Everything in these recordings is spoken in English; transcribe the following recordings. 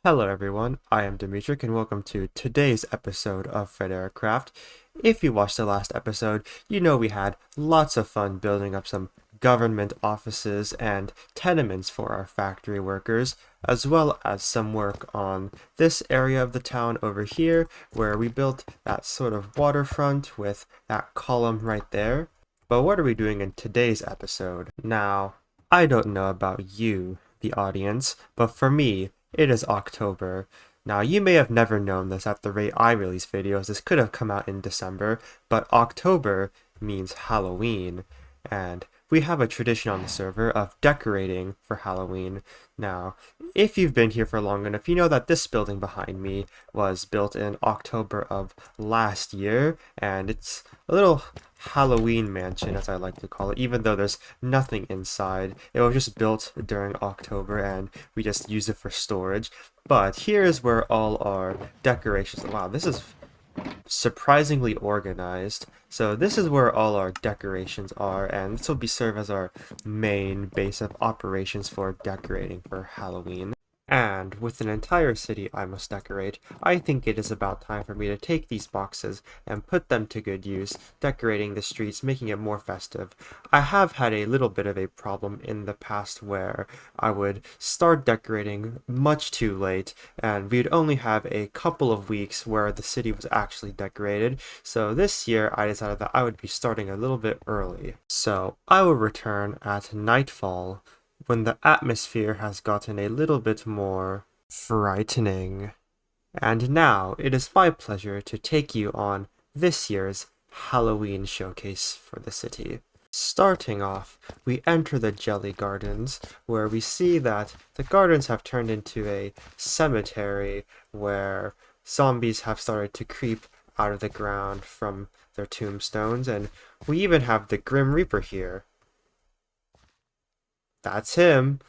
Hello everyone, I am Dimitrik and welcome to today's episode of Fryderykraft. If you watched the last episode, you know we had lots of fun building up some government offices and tenements for our factory workers, as well as some work on this area of the town over here, where we built that sort of waterfront with that column right there. But what are we doing in today's episode? Now, I don't know about you, the audience, but for me, it is October. Now, you may have never known this at the rate I release videos. This could have come out in December, but October means Halloween, and we have a tradition on the server of decorating for Halloween. Now, if you've been here for long enough, you know that this building behind me was built in October of last year, and it's a little Halloween mansion, as I like to call it, even though there's nothing inside. It was just built during October, and we just use it for storage. But here's where all our decorations... Wow, this is surprisingly organized. So this is where all our decorations are, and this will be serve as our main base of operations for decorating for Halloween. And with an entire city I must decorate, I think it is about time for me to take these boxes and put them to good use, decorating the streets, making it more festive. I have had a little bit of a problem in the past where I would start decorating much too late, and we'd only have a couple of weeks where the city was actually decorated. So this year I decided that I would be starting a little bit early. So I will return at nightfall, when the atmosphere has gotten a little bit more frightening. And now it is my pleasure to take you on this year's Halloween showcase for the city. Starting off, we enter the Jelly Gardens, where we see that the gardens have turned into a cemetery where zombies have started to creep out of the ground from their tombstones, and we even have the Grim Reaper here. That's him.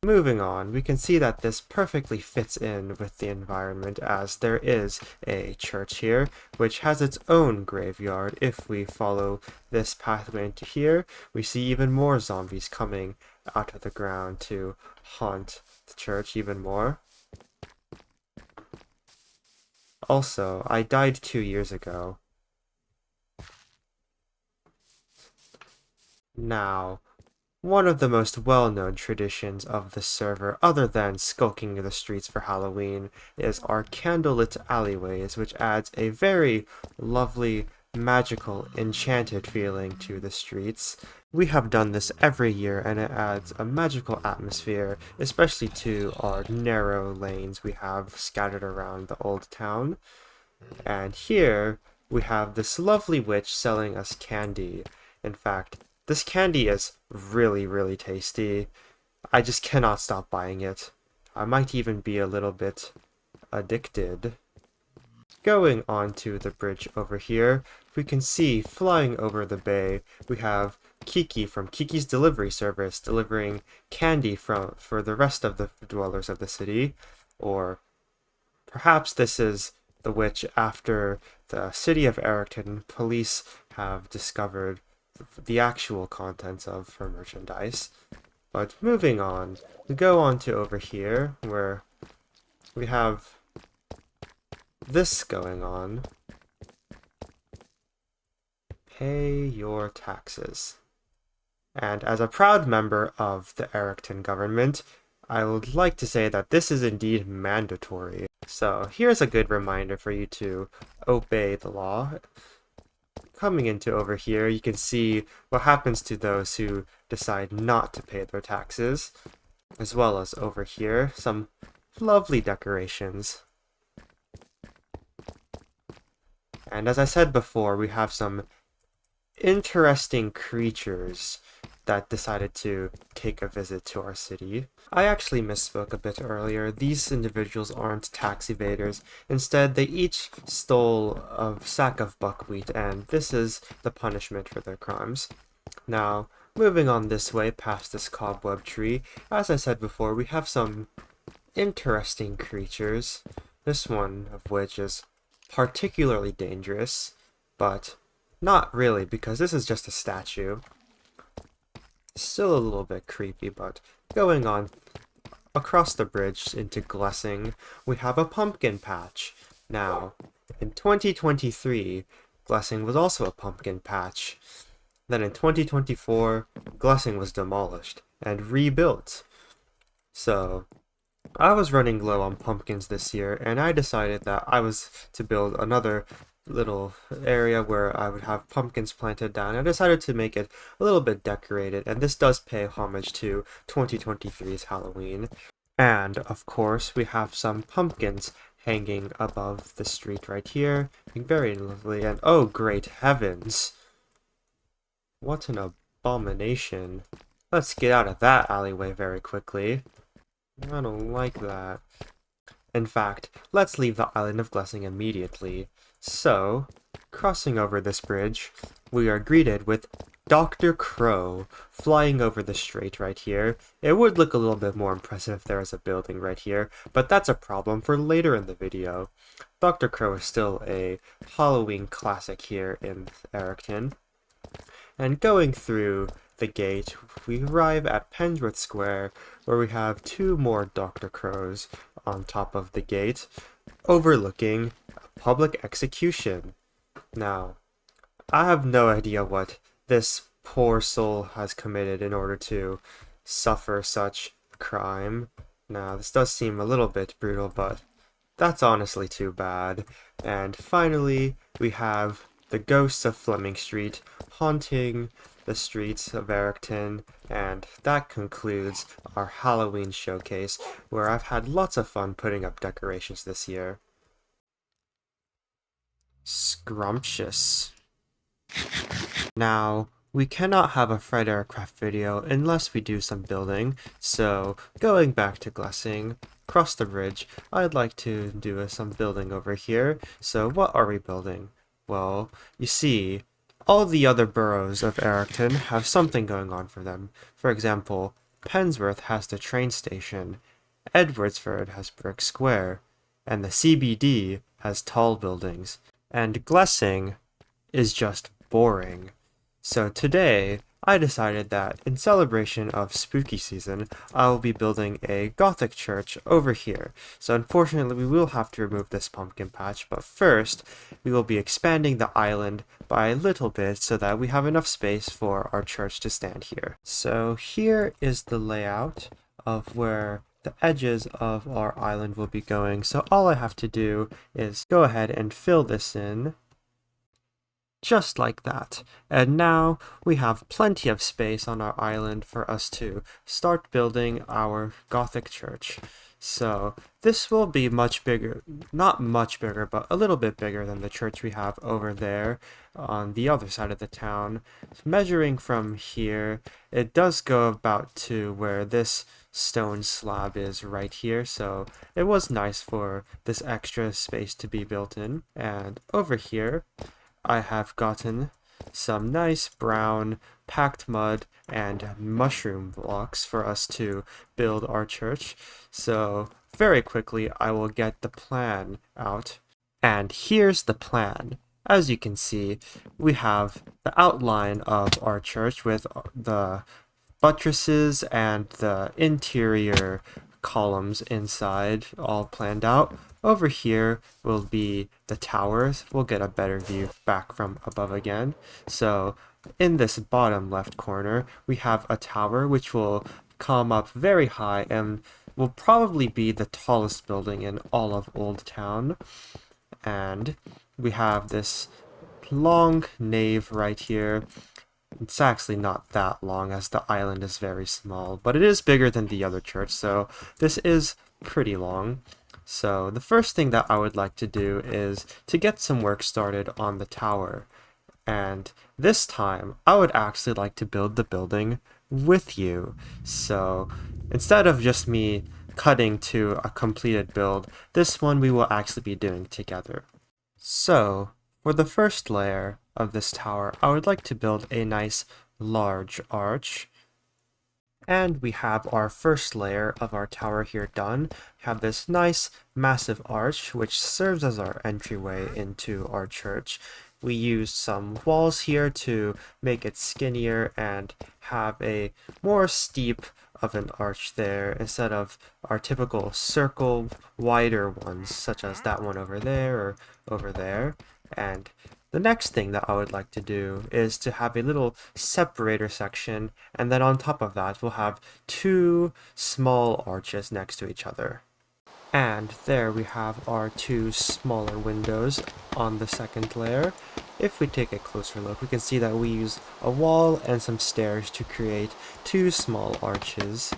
Moving on, we can see that this perfectly fits in with the environment, as there is a church here, which has its own graveyard. If we follow this pathway into here, we see even more zombies coming out of the ground to haunt the church even more. Also, I died 2 years ago. Now, one of the most well-known traditions of the server, other than skulking the streets for Halloween, is our candlelit alleyways, which adds a very lovely, magical, enchanted feeling to the streets. We have done this every year, and it adds a magical atmosphere, especially to our narrow lanes we have scattered around the old town. And here, we have this lovely witch selling us candy. In fact, this candy is really tasty. I just cannot stop buying it. I might even be a little bit addicted. Going on to the bridge over here, we can see flying over the bay, we have Kiki from Kiki's Delivery Service delivering candy for the rest of the dwellers of the city. Or perhaps this is the witch after the city of Ericton police have discovered the actual contents of her merchandise. But moving on, we go on to over here, where we have this going on. Pay your taxes. And as a proud member of the Ericton government, I would like to say that this is indeed mandatory. So here's a good reminder for you to obey the law. Coming into over here, you can see what happens to those who decide not to pay their taxes, as well as over here, some lovely decorations. And as I said before, we have some interesting creatures that decided to take a visit to our city. I actually misspoke a bit earlier. These individuals aren't tax evaders. Instead, they each stole a sack of buckwheat, and this is the punishment for their crimes. Now, moving on this way past this cobweb tree, as I said before, we have some interesting creatures. This one of which is particularly dangerous, but not really, because this is just a statue. Still a little bit creepy, but going on across the bridge into Glessing, we have a pumpkin patch. Now, in 2023, Glessing was also a pumpkin patch. Then in 2024, Glessing was demolished and rebuilt. So, I was running low on pumpkins this year, and I decided that I was to build another little area where I would have pumpkins planted down. I decided to make it a little bit decorated, and this does pay homage to 2023's Halloween. And, of course, we have some pumpkins hanging above the street right here. Very lovely, and oh great heavens! What an abomination. Let's get out of that alleyway very quickly. I don't like that. In fact, let's leave the island of Glessing immediately. So, crossing over this bridge, we are greeted with Dr. Crow flying over the strait right here. It would look a little bit more impressive if there was a building right here, but that's a problem for later in the video. Dr. Crow is still a Halloween classic here in Ericton. And going through the gate, we arrive at Pensworth Square, where we have two more Dr. Crows on top of the gate, overlooking a public execution. Now, I have no idea what this poor soul has committed in order to suffer such crime. Now, this does seem a little bit brutal, but that's honestly too bad. And finally, we have the ghosts of Fleming Street haunting the streets of Ericton, and that concludes our Halloween showcase, where I've had lots of fun putting up decorations this year. Scrumptious. Now, we cannot have a Fryderykraft video unless we do some building, so going back to Glessing, across the bridge, I'd like to do some building over here. So what are we building? Well, you see, all the other boroughs of Ericton have something going on for them. For example, Pensworth has the train station, Edwardsford has Brick Square, and the CBD has tall buildings, and Glessing is just boring. So today, I decided that in celebration of spooky season, I will be building a Gothic church over here. So unfortunately, we will have to remove this pumpkin patch, but first, we will be expanding the island by a little bit so that we have enough space for our church to stand here. So here is the layout of where the edges of our island will be going. So all I have to do is go ahead and fill this in. Just like that. And now we have plenty of space on our island for us to start building our Gothic church. So this will be much bigger, not much bigger, but a little bit bigger than the church we have over there on the other side of the town. Measuring from here, it does go about to where this stone slab is right here, so it was nice for this extra space to be built in. And over here, I have gotten some nice brown packed mud and mushroom blocks for us to build our church. So very quickly I will get the plan out. And here's the plan. As you can see, we have the outline of our church with the buttresses and the interior columns inside all planned out. Over here will be the towers. We'll get a better view back from above again. So in this bottom left corner, we have a tower which will come up very high and will probably be the tallest building in all of Old Town. And we have this long nave right here. It's actually not that long as the island is very small, but it is bigger than the other church, so this is pretty long. So the first thing that I would like to do is to get some work started on the tower. And this time, I would actually like to build the building with you. So instead of just me cutting to a completed build, this one we will actually be doing together. So for the first layer of this tower, I would like to build a nice large arch. And we have our first layer of our tower here done. We have this nice massive arch which serves as our entryway into our church. We used some walls here to make it skinnier and have a more steep of an arch there instead of our typical circle wider ones, such as that one over there or over there. And the next thing that I would like to do is to have a little separator section, and then on top of that we'll have two small arches next to each other. And there we have our two smaller windows on the second layer. If we take a closer look, we can see that we use a wall and some stairs to create two small arches.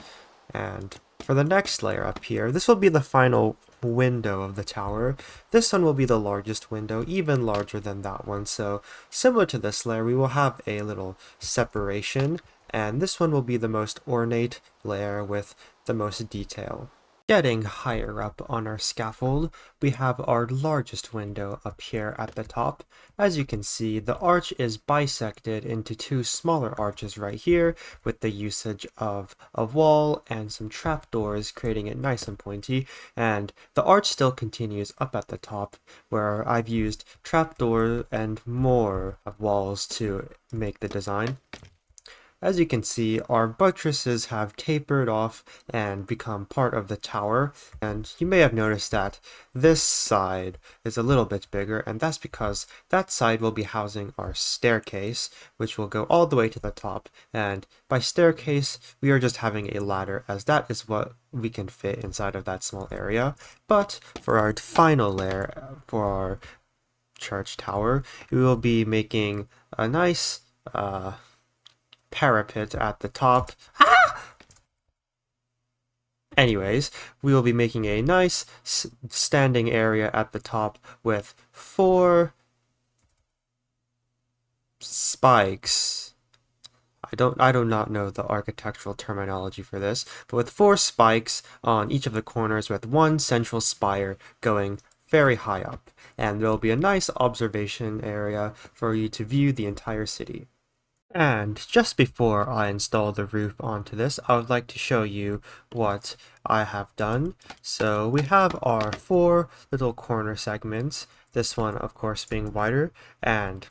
And for the next layer up here, this will be the final window of the tower. This one will be the largest window, even larger than that one. So similar to this layer, we will have a little separation, and this one will be the most ornate layer with the most detail. Getting higher up on our scaffold, we have our largest window up here at the top. As you can see, the arch is bisected into two smaller arches right here, with the usage of a wall and some trapdoors, creating it nice and pointy. And the arch still continues up at the top, where I've used trapdoor and more walls to make the design. As you can see, our buttresses have tapered off and become part of the tower, and you may have noticed that this side is a little bit bigger, and that's because that side will be housing our staircase, which will go all the way to the top. And by staircase, we are just having a ladder, as that is what we can fit inside of that small area. But for our final layer, for our church tower, we will be making a nice parapet at the top. Anyways, we will be making a nice standing area at the top with 4 spikes. I do not know the architectural terminology for this, but with 4 spikes on each of the corners with one central spire going very high up. And there will be a nice observation area for you to view the entire city. And just before I install the roof onto this, I would like to show you what I have done. So we have our 4 little corner segments, this one of course being wider, and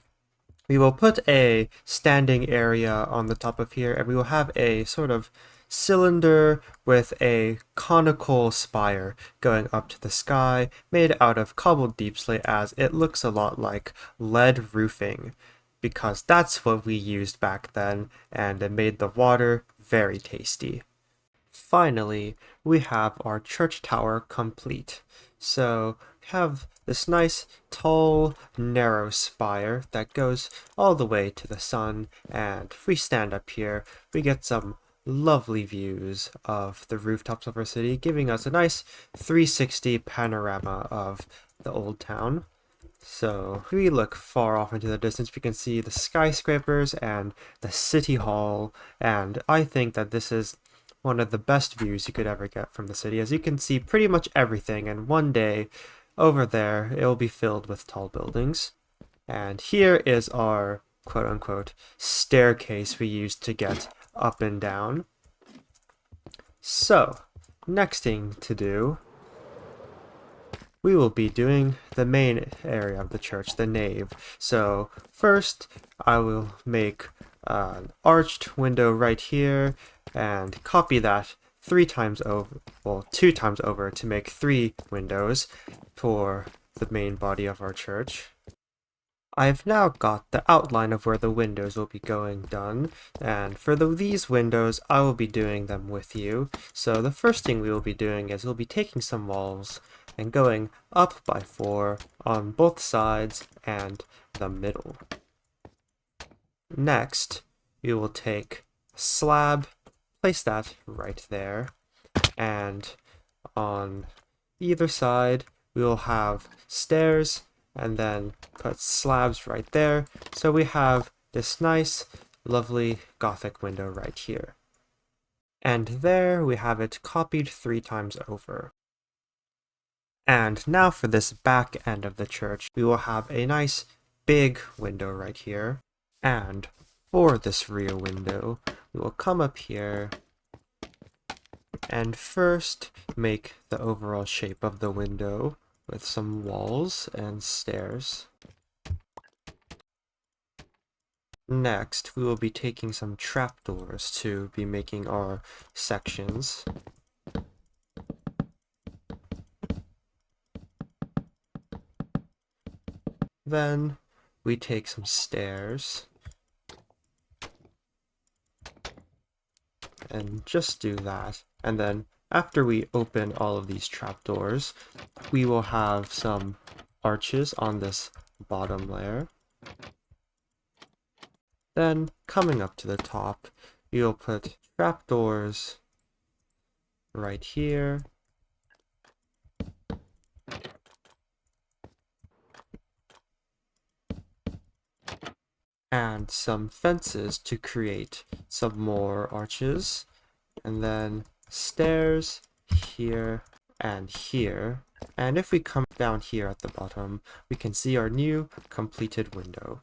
we will put a standing area on the top of here, and we will have a sort of cylinder with a conical spire going up to the sky, made out of cobbled deep slate, as it looks a lot like lead roofing, because that's what we used back then, and it made the water very tasty. Finally, we have our church tower complete. So we have this nice, tall, narrow spire that goes all the way to the sun, and if we stand up here, we get some lovely views of the rooftops of our city, giving us a nice 360 panorama of the old town. So if we look far off into the distance, we can see the skyscrapers and the city hall, and I think that this is one of the best views you could ever get from the city, as you can see pretty much everything, and one day over there it will be filled with tall buildings. And here is our quote-unquote staircase we used to get up and down. So next thing to do, we will be doing the main area of the church, the nave. So first, I will make an arched window right here and copy that 3 times over, well, 2 times over to make 3 windows for the main body of our church. I've now got the outline of where the windows will be going done, and for these windows, I will be doing them with you. So the first thing we will be doing is we'll be taking some walls and going up by 4 on both sides and the middle. Next, we will take a slab, place that right there, and on either side, we will have stairs, and then put slabs right there, so we have this nice, lovely Gothic window right here. And there we have it copied 3 times over. And now for this back end of the church, we will have a nice big window right here. And for this rear window, we will come up here and first make the overall shape of the window with some walls and stairs. Next, we will be taking some trapdoors to be making our sections. Then we take some stairs and just do that. And then after we open all of these trapdoors, we will have some arches on this bottom layer. Then coming up to the top, you'll put trapdoors right here. And some fences to create some more arches. And then stairs here and here. And if we come down here at the bottom, we can see our new completed window.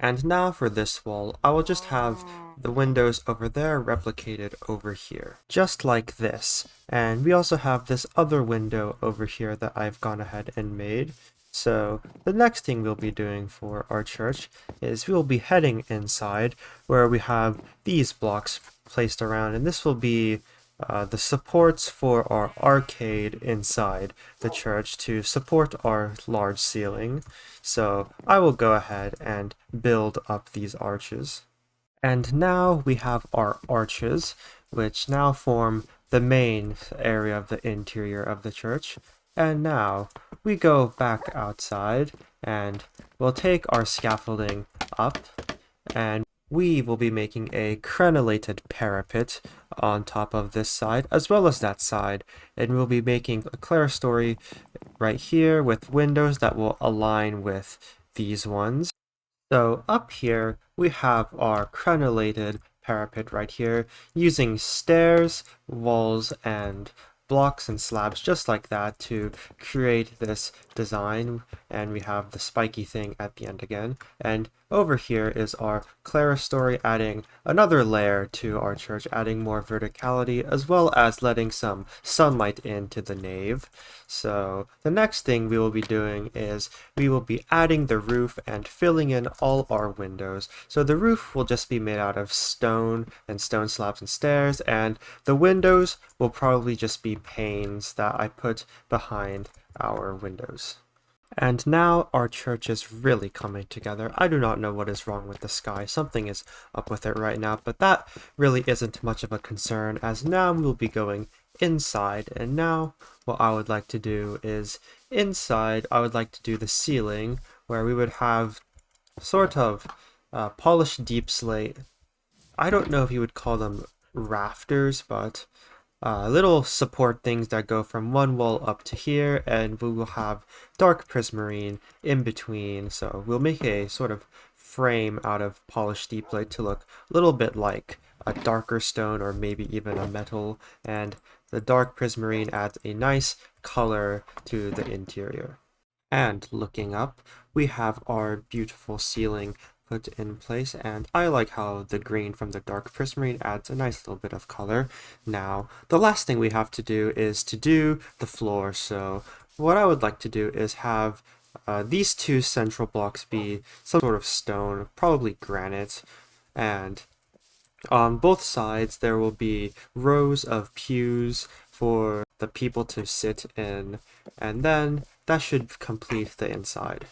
And now for this wall, I will just have the windows over there replicated over here, just like this. And we also have this other window over here that I've gone ahead and made. So the next thing we'll be doing for our church is we'll be heading inside where we have these blocks placed around, and this will be the supports for our arcade inside the church to support our large ceiling. So I will go ahead and build up these arches. And now we have our arches, which now form the main area of the interior of the church. And now we go back outside and we'll take our scaffolding up, and we will be making a crenellated parapet on top of this side as well as that side, and we'll be making a clerestory right here with windows that will align with these ones. So up here we have our crenellated parapet right here using stairs, walls, and blocks and slabs just like that to create this design, and we have the spiky thing at the end again. And over here is our clerestory, adding another layer to our church, adding more verticality as well as letting some sunlight into the nave. So the next thing we will be doing is we will be adding the roof and filling in all our windows. So the roof will just be made out of stone and stone slabs and stairs, and the windows will probably just be panes that I put behind our windows. And now our church is really coming together. I do not know what is wrong with the sky. Something is up with it right now, but that really isn't much of a concern, as now we will be going inside. And now what I would like to do is inside I would like to do the ceiling, where we would have sort of polished deep slate. I don't know if you would call them rafters, but little support things that go from one wall up to here, and we will have dark prismarine in between. So we'll make a sort of frame out of polished deep slate to look a little bit like a darker stone or maybe even a metal, and the dark prismarine adds a nice color to the interior. And looking up, we have our beautiful ceiling put in place, and I like how the green from the dark prismarine adds a nice little bit of color. Now, the last thing we have to do is to do the floor. So what I would like to do is have these two central blocks be some sort of stone, probably granite, and on both sides there will be rows of pews for the people to sit in, and then that should complete the inside.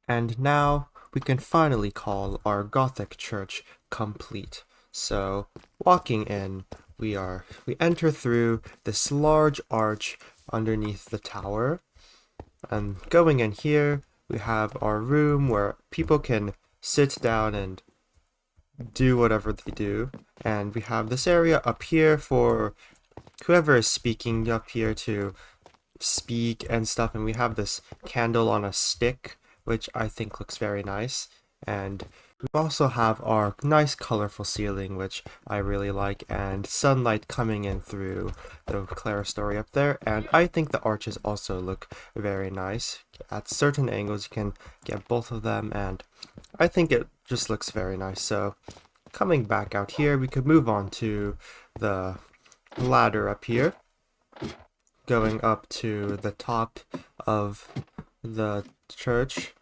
And now we can finally call our Gothic church complete. So walking in, we enter through this large arch underneath the tower, and going in here we have our room where people can sit down and do whatever they do, and we have this area up here for whoever is speaking up here to speak and stuff, and we have this candle on a stick which I think looks very nice. And we also have our nice colorful ceiling, which I really like, and sunlight coming in through the clerestory up there. And I think the arches also look very nice. At certain angles you can get both of them, and I think it just looks very nice. So coming back out here, we could move on to the ladder up here, going up to the top of the church.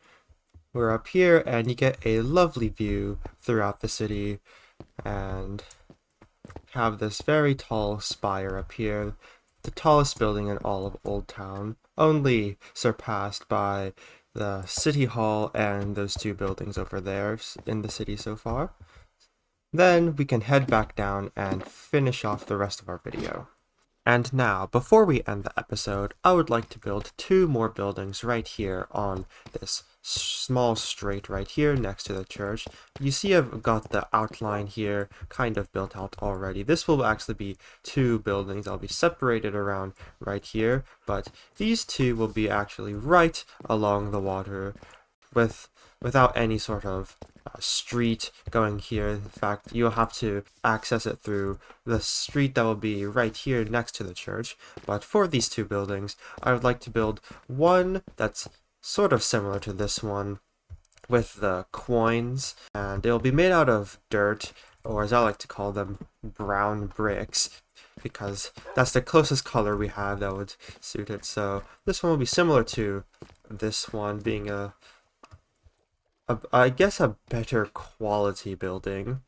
we're up here and you get a lovely view throughout the city and have this very tall spire up here, the tallest building in all of Old Town, only surpassed by the City Hall and those two buildings over there in the city so far. Then we can head back down and finish off the rest of our video. And now, before we end the episode, I would like to build two more buildings right here on this small straight right here next to the church. You see I've got the outline here kind of built out already. This will actually be two buildings. I'll be separated around right here, but these two will be actually right along the water without any sort of street going here. In fact, you'll have to access it through the street that will be right here next to the church. But for these two buildings, I would like to build one that's sort of similar to this one with the coins, and it'll be made out of dirt, or as I like to call them, brown bricks, because that's the closest color we have that would suit it. So this one will be similar to this one, being I guess a better quality building.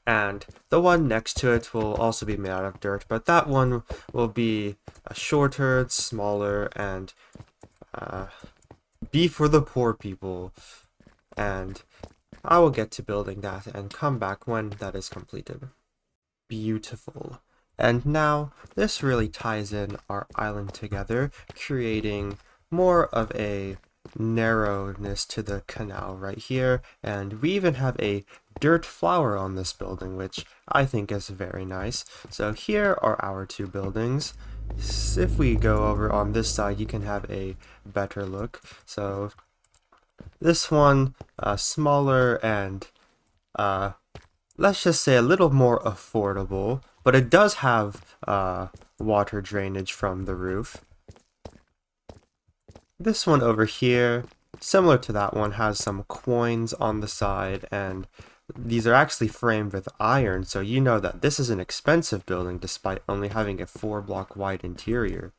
And the one next to it will also be made out of dirt, but that one will be shorter, smaller, and be for the poor people. And I will get to building that and come back when that is completed. Beautiful. And now this really ties in our island together, creating more of a narrowness to the canal right here, and we even have a dirt flower on this building, which I think is very nice. So here are our two buildings. If we go over on this side, you can have a better look. So this one, smaller and let's just say a little more affordable, but it does have water drainage from the roof. This one over here, similar to that one, has some coins on the side, and these are actually framed with iron, so you know that this is an expensive building despite only having a 4-block wide interior.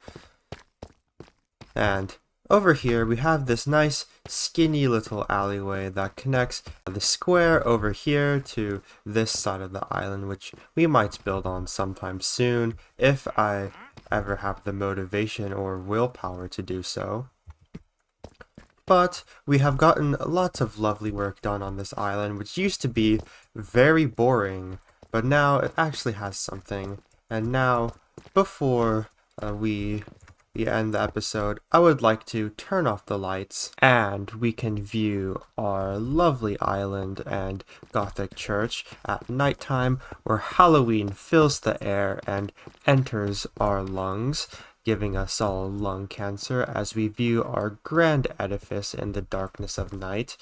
And over here we have this nice skinny little alleyway that connects the square over here to this side of the island, which we might build on sometime soon if I ever have the motivation or willpower to do so. But we have gotten lots of lovely work done on this island, which used to be very boring, but now it actually has something. And now, before we end the episode, I would like to turn off the lights, and we can view our lovely island and Gothic church at nighttime, where Halloween fills the air and enters our lungs, giving us all lung cancer as we view our grand edifice in the darkness of night,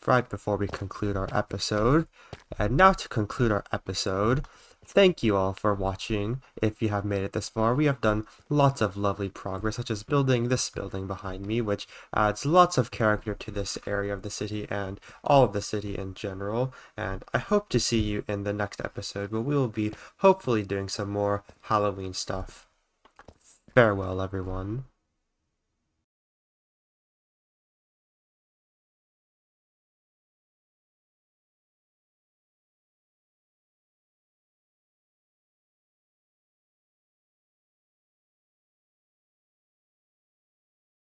right before we conclude our episode. And now to conclude our episode, thank you all for watching. If you have made it this far, we have done lots of lovely progress, such as building this building behind me, which adds lots of character to this area of the city and all of the city in general. And I hope to see you in the next episode, where we will be hopefully doing some more Halloween stuff. Farewell, everyone.